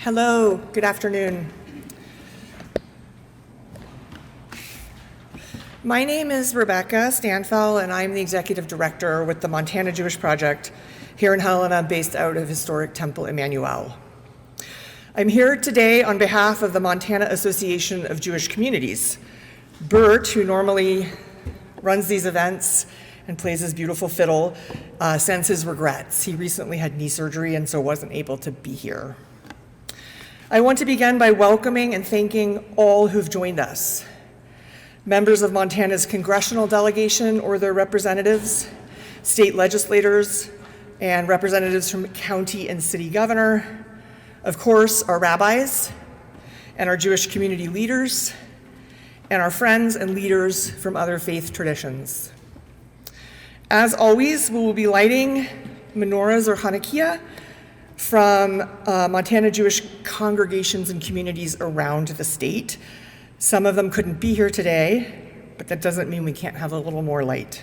Hello, good afternoon. My name is Rebecca Stanfel, and I'm the Executive Director with the Montana Jewish Project here in Helena, based out of historic Temple Emmanuel. I'm here today on behalf of the Montana Association of Jewish Communities. Bert, who normally runs these events and plays his beautiful fiddle, sends his regrets. He recently had knee surgery and so wasn't able to be here. I want to begin by welcoming and thanking all who've joined us. Members of Montana's congressional delegation or their representatives, state legislators, and representatives from county and city governor, of course, our rabbis and our Jewish community leaders, and our friends and leaders from other faith traditions. As always, we will be lighting menorahs or Hanukkah from Montana Jewish congregations and communities around the state. Some of them couldn't be here today, but that doesn't mean we can't have a little more light.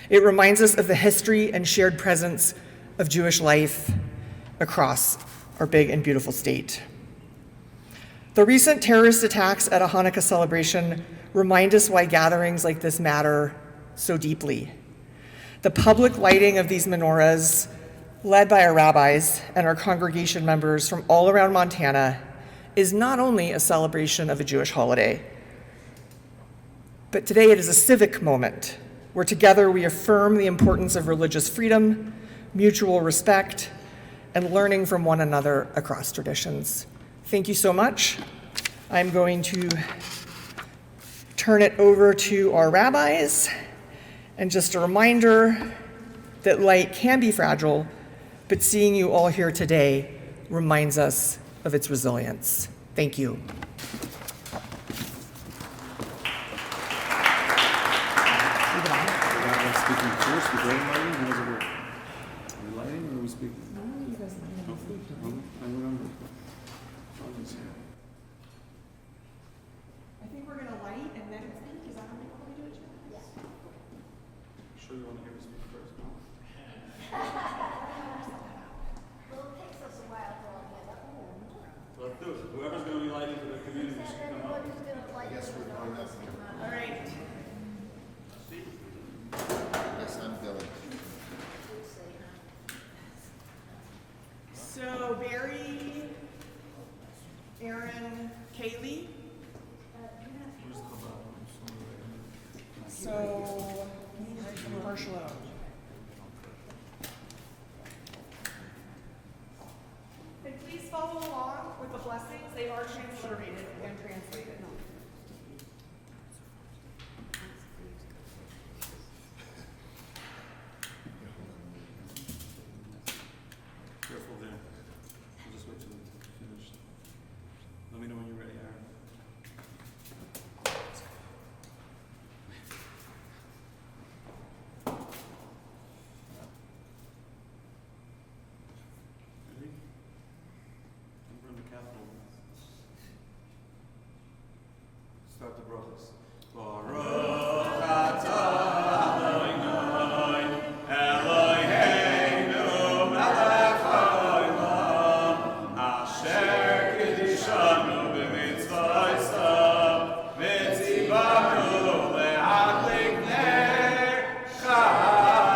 It reminds us of the history and shared presence of Jewish life across our big and beautiful state. The recent terrorist attacks at a Hanukkah celebration remind us why gatherings like this matter so deeply. The public lighting of these menorahs, led by our rabbis and our congregation members from all around Montana, is not only a celebration of a Jewish holiday, but today it is a civic moment where together we affirm the importance of religious freedom, mutual respect, and learning from one another across traditions. Thank you so much. I'm going to turn it over to our rabbis, and just a reminder that light can be fragile, but seeing you all here today reminds us of its resilience. Thank you. Speaking first, we lighting? How does it work? Are we lighting or are we speaking? No, you guys I remember. I think we're gonna light and then speak. Is that how we normally do it? Yes. Sure you want to hear me speak first? No? Well, it takes us a while to all get up. Let's do it. Whoever's going to be lighting for the community should come up. Everyone who's gonna light this one on this come All up. right. Yes, I'm Billy. So Barry, Aaron, Kaylee. So Marshall. And please follow along with the blessings. They are transliterated and translated. Careful there. We'll just wait till it's finished. Let me know when you're ready, Aaron. Ready? And run the capital. Start the brothers. Baruch atah Adonai, Eloheinu melech haolam, asher kiddushanu b'mitzvotav, v'tzivanu le'adlik ner Hanukkah.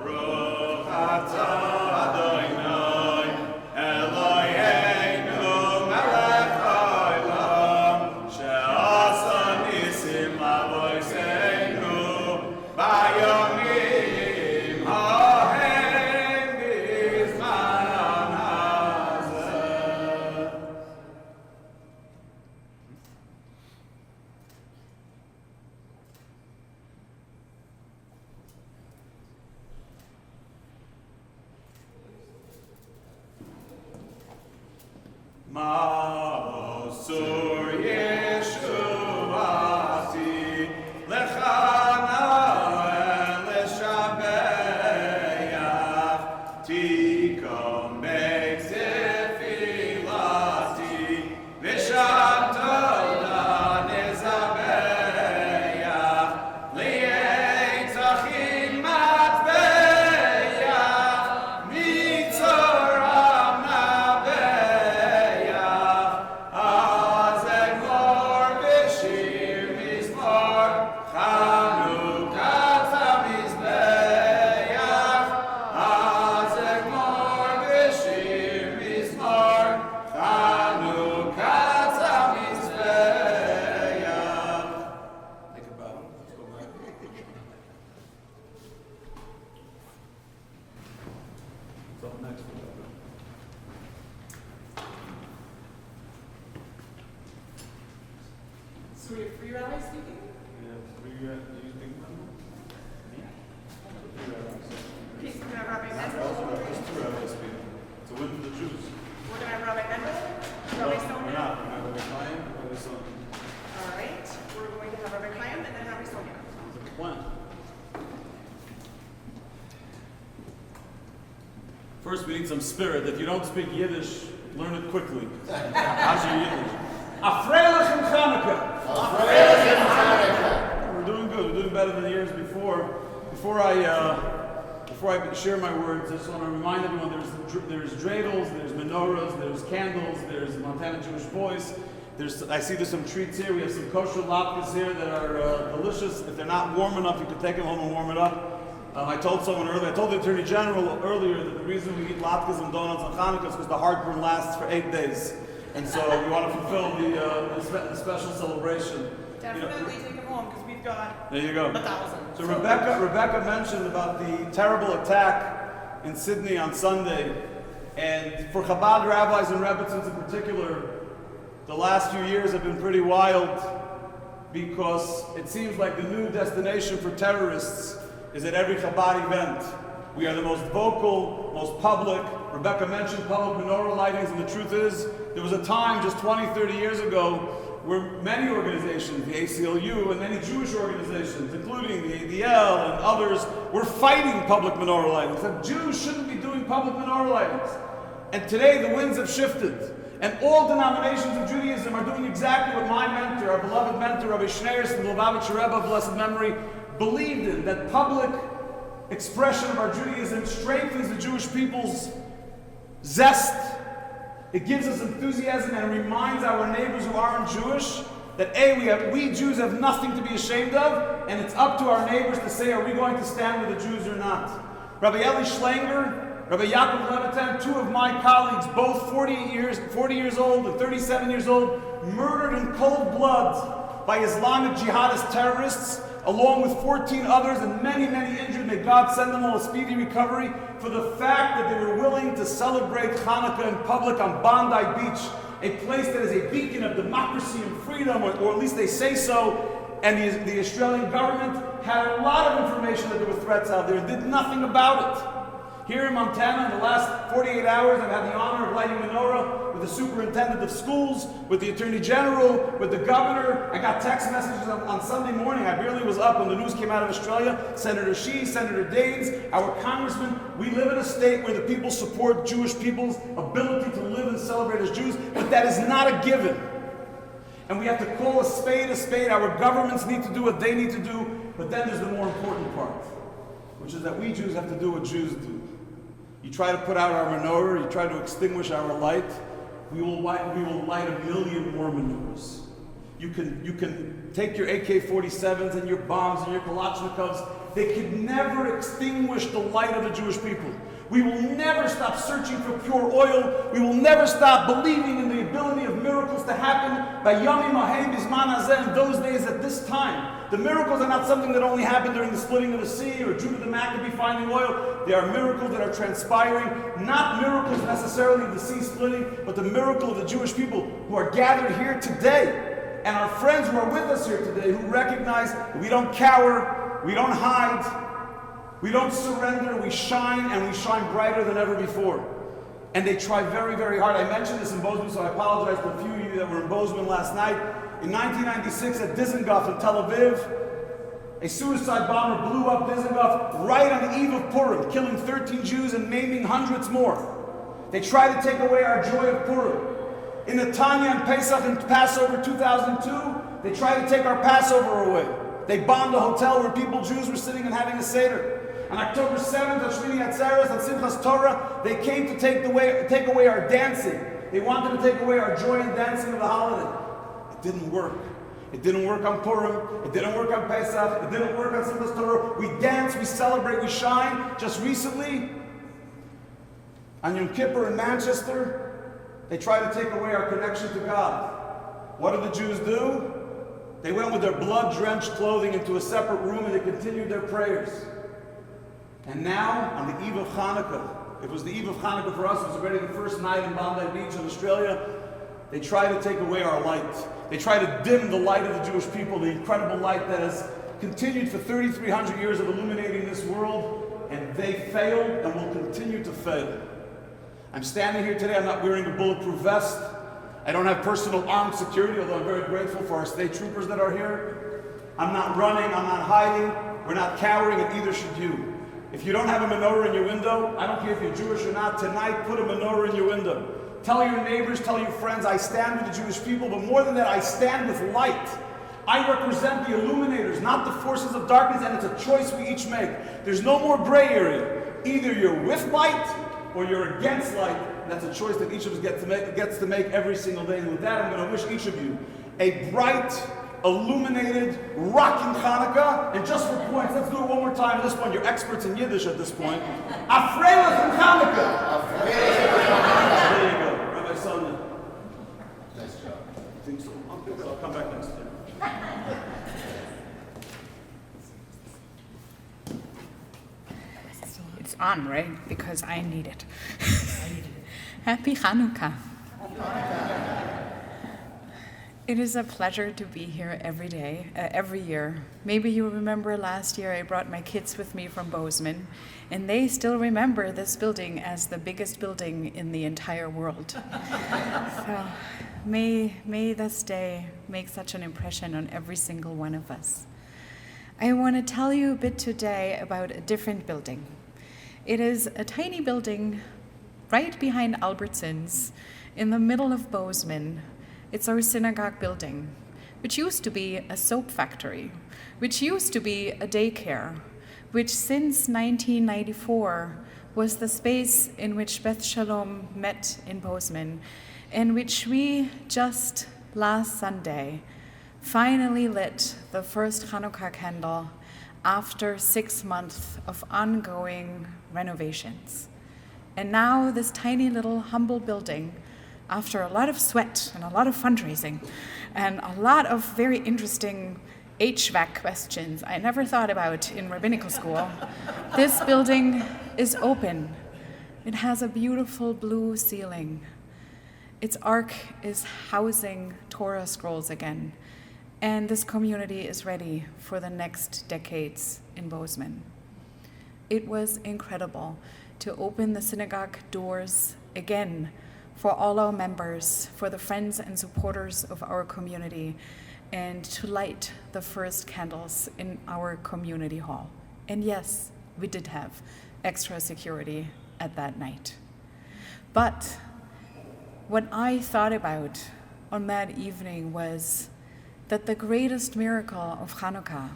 Baruch atah Adonai, Eloheinu melech haolam, she'asa nisim la'avoseinu bayomim ha'hem bizman hazeh. Ma'osur Yeshuvati lechana leshabeach tikom be'tefilati v'shamtoda nezabeach li'etachim matbeach mitzor up next? So we have three rabbis speaking? Yeah, do you speak Mendel? Three rabbis. Okay, so we're gonna have Rabbi There's Mendel. two rabbis speaking. To win for the Jews. We're gonna have Rabbi Mendel, No, Rabbi we're Sonia. not. We're going to have Rabbi Chaim, Rabbi Sonia. All right, we're going to have Rabbi Chaim and then Rabbi Sonia. Sounds like a plan. First, we need some spirit. If you don't speak Yiddish, learn it quickly. How's your Yiddish? Afreilich in Hanukkah. We're doing good. We're doing better than the years before. Before I share my words, I just want to remind everyone there's dreidels, there's menorahs, there's candles, there's Montana Jewish Boys. I see there's some treats here. We have some kosher latkes here that are delicious. If they're not warm enough, you can take them home and warm it up. I told someone earlier, I told the Attorney General earlier that the reason we eat latkes and donuts on Hanukkah is because the heartburn lasts for 8 days. And so we want to fulfill the special celebration. Definitely take them home because we've got There you go. 1,000. So Rebecca mentioned about the terrible attack in Sydney on Sunday. And for Chabad rabbis and rebbitzins in particular, the last few years have been pretty wild because it seems like the new destination for terrorists is at every Chabad event. We are the most vocal, most public. Rebecca mentioned public menorah lightings, and the truth is, there was a time just 20, 30 years ago where many organizations, the ACLU and many Jewish organizations, including the ADL and others, were fighting public menorah lightings. That Jews shouldn't be doing public menorah lightings. And today the winds have shifted. And all denominations of Judaism are doing exactly what my mentor, our beloved mentor, Rabbi Schneers from the Lubavitcher Rebbe of blessed memory, believed in, that public expression of our Judaism strengthens the Jewish people's zest. It gives us enthusiasm and reminds our neighbors who aren't Jewish that we Jews have nothing to be ashamed of, and it's up to our neighbors to say, are we going to stand with the Jews or not? Rabbi Eli Schlanger, Rabbi Yaakov Levitan, two of my colleagues, both 40 years old and 37 years old, murdered in cold blood by Islamic jihadist terrorists, along with 14 others and many, many injured. May God send them all a speedy recovery for the fact that they were willing to celebrate Hanukkah in public on Bondi Beach, a place that is a beacon of democracy and freedom, or at least they say so. And the Australian government had a lot of information that there were threats out there and did nothing about it. Here in Montana, in the last 48 hours, I've had the honor of lighting menorah with the superintendent of schools, with the attorney general, with the governor. I got text messages on Sunday morning. I barely was up when the news came out of Australia. Senator Shee, Senator Daines, our congressman. We live in a state where the people support Jewish people's ability to live and celebrate as Jews, but that is not a given. And we have to call a spade a spade. Our governments need to do what they need to do, but then there's the more important part, which is that we Jews have to do what Jews do. You try to put out our menorah, you try to extinguish our light, we will light 1 million more menorahs. You can take your AK-47s and your bombs and your Kalashnikovs. They could never extinguish the light of the Jewish people. We will never stop searching for pure oil. We will never stop believing in the ability of miracles to happen by Yomim Ha'eh Bizman Hazeh, in those days at this time. The miracles are not something that only happened during the splitting of the sea or Judah the Maccabee finding oil. They are miracles that are transpiring, not miracles necessarily of the sea splitting, but the miracle of the Jewish people who are gathered here today. And our friends who are with us here today who recognize that we don't cower, we don't hide, we don't surrender, we shine, and we shine brighter than ever before. And they try very, very hard. I mentioned this in Bozeman, so I apologize to a few of you that were in Bozeman last night. In 1996 at Dizengoff in Tel Aviv, a suicide bomber blew up Dizengoff right on the eve of Purim, killing 13 Jews and maiming hundreds more. They tried to take away our joy of Purim. In Netanya and Pesach and Passover 2002, they tried to take our Passover away. They bombed a hotel where Jews were sitting and having a Seder. On October 7th, on Shmini Atzeres, on Simchas Torah, they came to take away our dancing. They wanted to take away our joy and dancing of the holiday. It didn't work. It didn't work on Purim. It didn't work on Pesach. It didn't work on Simchas Torah. We dance, we celebrate, we shine. Just recently, on Yom Kippur in Manchester, they tried to take away our connection to God. What did the Jews do? They went with their blood-drenched clothing into a separate room and they continued their prayers. And now, on the eve of Hanukkah, It was the eve of Hanukkah for us. It was already the first night in Bondi Beach in Australia. They try to take away our light. They try to dim the light of the Jewish people, the incredible light that has continued for 3,300 years of illuminating this world, and they failed and will continue to fail. I'm standing here today, I'm not wearing a bulletproof vest. I don't have personal armed security, although I'm very grateful for our state troopers that are here. I'm not running, I'm not hiding, we're not cowering, and either should you. If you don't have a menorah in your window, I don't care if you're Jewish or not, tonight put a menorah in your window. Tell your neighbors, tell your friends, I stand with the Jewish people, but more than that, I stand with light. I represent the illuminators, not the forces of darkness, and it's a choice we each make. There's no more gray area. Either you're with light or you're against light. That's a choice that each of us gets to make every single day. And with that, I'm going to wish each of you a bright, illuminated, rocking Hanukkah. And just for points, let's do it one more time. At this point, you're experts in Yiddish at this point. Afreilach Hanukkah. There you go. Rabbi Sonia. Nice job. I think so. I'll come back next time. It's on, right? Because I need it. Happy Hanukkah. It is a pleasure to be here every day, every year. Maybe you remember last year I brought my kids with me from Bozeman, and they still remember this building as the biggest building in the entire world. So may this day make such an impression on every single one of us. I want to tell you a bit today about a different building. It is a tiny building right behind Albertsons in the middle of Bozeman. It's our synagogue building, which used to be a soap factory, which used to be a daycare, which since 1994 was the space in which Beth Shalom met in Bozeman, and which we just last Sunday finally lit the first Hanukkah candle after 6 months of ongoing renovations. And now this tiny little humble building, after a lot of sweat and a lot of fundraising and a lot of very interesting HVAC questions I never thought about in rabbinical school, this building is open. It has a beautiful blue ceiling. Its ark is housing Torah scrolls again, and this community is ready for the next decades in Bozeman. It was incredible to open the synagogue doors again for all our members, for the friends and supporters of our community, and to light the first candles in our community hall. And yes, we did have extra security at that night. But what I thought about on that evening was that the greatest miracle of Hanukkah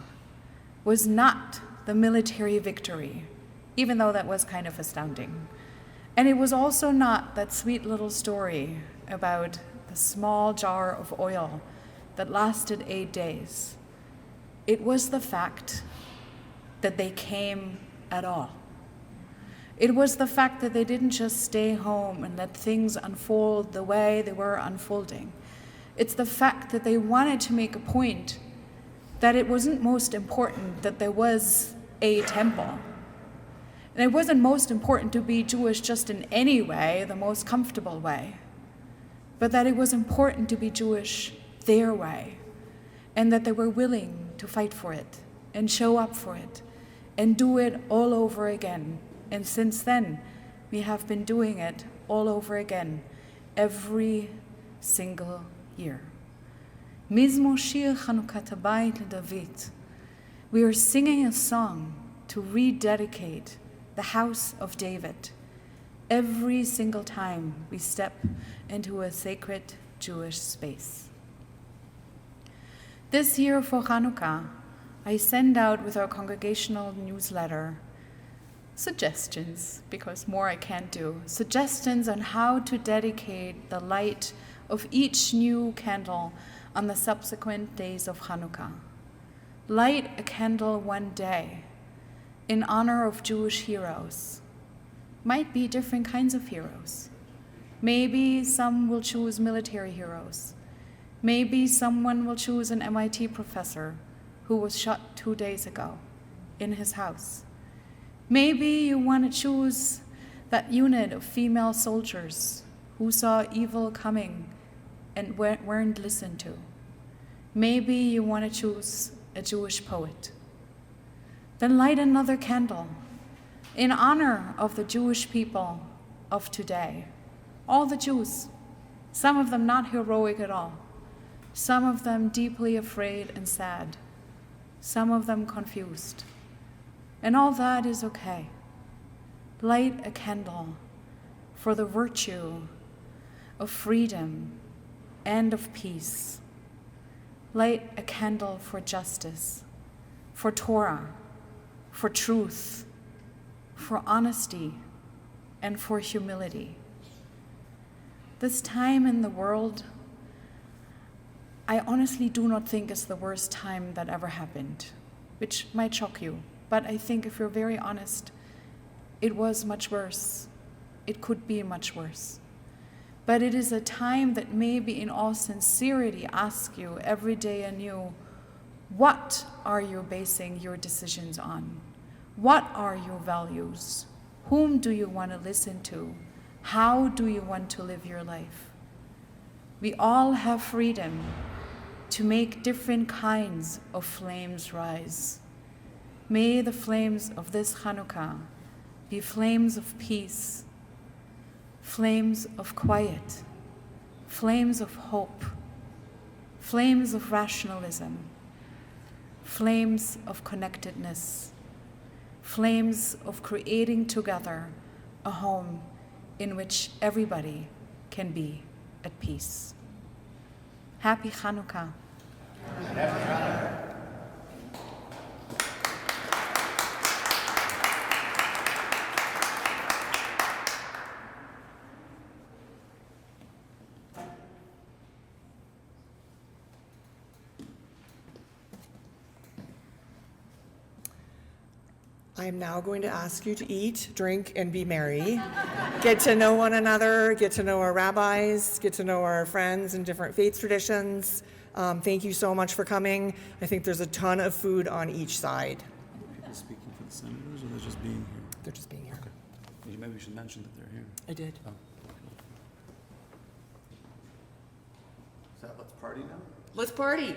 was not the military victory, even though that was kind of astounding. And it was also not that sweet little story about the small jar of oil that lasted 8 days. It was the fact that they came at all. It was the fact that they didn't just stay home and let things unfold the way they were unfolding. It's the fact that they wanted to make a point that it wasn't most important that there was a temple. And it wasn't most important to be Jewish just in any way, the most comfortable way, but that it was important to be Jewish their way, and that they were willing to fight for it and show up for it and do it all over again. And since then, we have been doing it all over again every single year. Mizmor Shir Chanukat Habayit David. We are singing a song to rededicate the house of David every single time we step into a sacred Jewish space. This year for Hanukkah, I send out with our congregational newsletter suggestions, because more I can't do, suggestions on how to dedicate the light of each new candle on the subsequent days of Hanukkah. Light a candle one day in honor of Jewish heroes. Might be different kinds of heroes. Maybe some will choose military heroes. Maybe someone will choose an MIT professor who was shot 2 days ago in his house. Maybe you want to choose that unit of female soldiers who saw evil coming and weren't listened to. Maybe you want to choose a Jewish poet. Then light another candle in honor of the Jewish people of today. All the Jews, some of them not heroic at all, some of them deeply afraid and sad, some of them confused. And all that is okay. Light a candle for the virtue of freedom and of peace. Light a candle for justice, for Torah, for truth, for honesty, and for humility. This time in the world, I honestly do not think is the worst time that ever happened, which might shock you. But I think if you're very honest, it was much worse. It could be much worse. But it is a time that maybe in all sincerity ask you every day anew, what are you basing your decisions on? What are your values? Whom do you want to listen to? How do you want to live your life? We all have freedom to make different kinds of flames rise. May the flames of this Hanukkah be flames of peace, flames of quiet, flames of hope, flames of rationalism, flames of connectedness, flames of creating together a home in which everybody can be at peace. Happy Hanukkah. I am now going to ask you to eat, drink, and be merry. Get to know one another, get to know our rabbis, get to know our friends and different faith traditions. Thank you so much for coming. I think there's a ton of food on each side. People speaking for the senators, or they're just being here? They're just being here. Okay. Maybe we should mention that they're here. I did. Oh. So let's party now? Let's party.